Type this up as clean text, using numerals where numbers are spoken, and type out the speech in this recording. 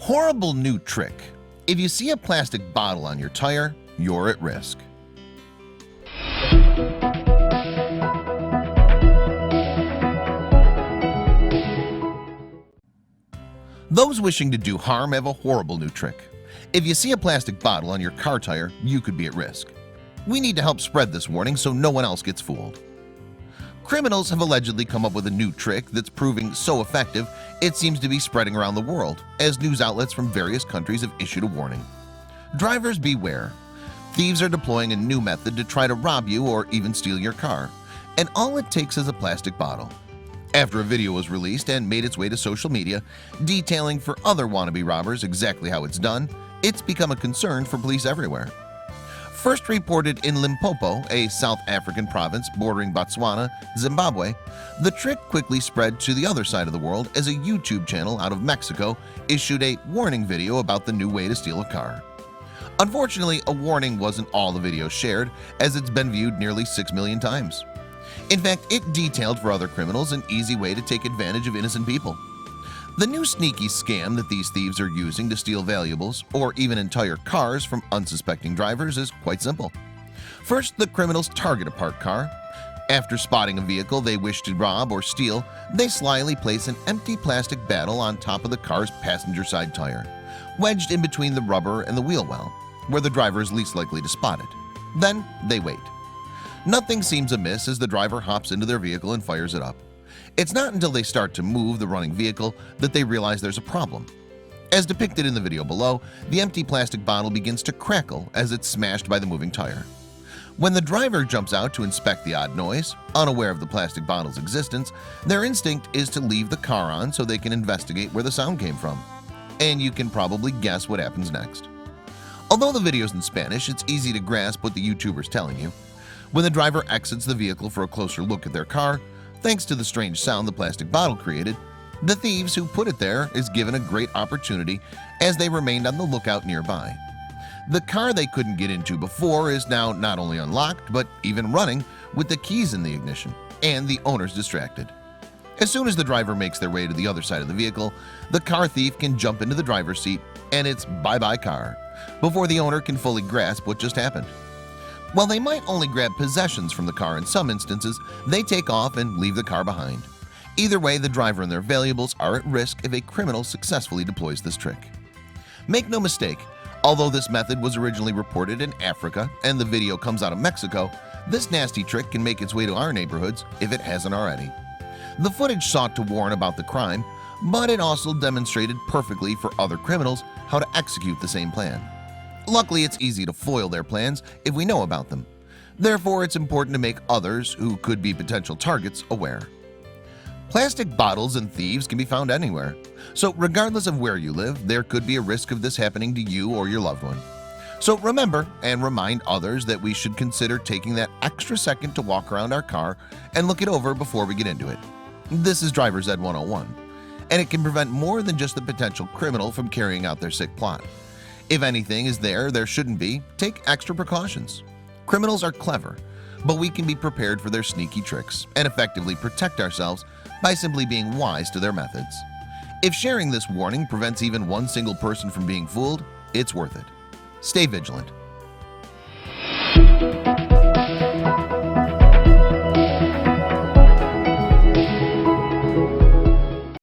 Horrible new trick. If you see a plastic bottle on your tire, you're at risk. Those wishing to do harm have a horrible new trick. If you see a plastic bottle on your car tire, you could be at risk. We need to help spread this warning so no one else gets fooled. Criminals have allegedly come up with a new trick that's proving so effective it seems to be spreading around the world, as news outlets from various countries have issued a warning. Drivers beware. Thieves are deploying a new method to try to rob you or even steal your car, and all it takes is a plastic bottle. After a video was released and made its way to social media detailing for other wannabe robbers exactly how it's done, it's become a concern for police everywhere. First reported in Limpopo, a South African province bordering Botswana, Zimbabwe, the trick quickly spread to the other side of the world as a YouTube channel out of Mexico issued a warning video about the new way to steal a car. Unfortunately, a warning wasn't all the video shared, as it's been viewed nearly 6 million times. In fact, it detailed for other criminals an easy way to take advantage of innocent people. The new sneaky scam that these thieves are using to steal valuables or even entire cars from unsuspecting drivers is quite simple. First, the criminals target a parked car. After spotting a vehicle they wish to rob or steal, they slyly place an empty plastic bottle on top of the car's passenger side tire, wedged in between the rubber and the wheel well, where the driver is least likely to spot it. Then they wait. Nothing seems amiss as the driver hops into their vehicle and fires it up. It's not until they start to move the running vehicle that they realize there's a problem. As depicted in the video below, the empty plastic bottle begins to crackle as it's smashed by the moving tire. When the driver jumps out to inspect the odd noise, unaware of the plastic bottle's existence, their instinct is to leave the car on so they can investigate where the sound came from. And you can probably guess what happens next. Although the video's in Spanish, it's easy to grasp what the YouTuber's telling you. When the driver exits the vehicle for a closer look at their car, thanks to the strange sound the plastic bottle created, the thieves who put it there is given a great opportunity as they remained on the lookout nearby. The car they couldn't get into before is now not only unlocked but even running with the keys in the ignition, and the owner's distracted. As soon as the driver makes their way to the other side of the vehicle, the car thief can jump into the driver's seat and it's bye-bye car before the owner can fully grasp what just happened. While they might only grab possessions from the car in some instances, they take off and leave the car behind. Either way, the driver and their valuables are at risk if a criminal successfully deploys this trick. Make no mistake, although this method was originally reported in Africa and the video comes out of Mexico, this nasty trick can make its way to our neighborhoods if it hasn't already. The footage sought to warn about the crime, but it also demonstrated perfectly for other criminals how to execute the same plan. Luckily, it's easy to foil their plans if we know about them. Therefore, it's important to make others who could be potential targets aware. Plastic bottles and thieves can be found anywhere, so regardless of where you live, there could be a risk of this happening to you or your loved one. So remember and remind others that we should consider taking that extra second to walk around our car and look it over before we get into it. This is Driver's Ed 101, and it can prevent more than just the potential criminal from carrying out their sick plot. If anything is there shouldn't be, take extra precautions. Criminals are clever, but we can be prepared for their sneaky tricks and effectively protect ourselves by simply being wise to their methods. If sharing this warning prevents even one single person from being fooled, it's worth it. Stay vigilant.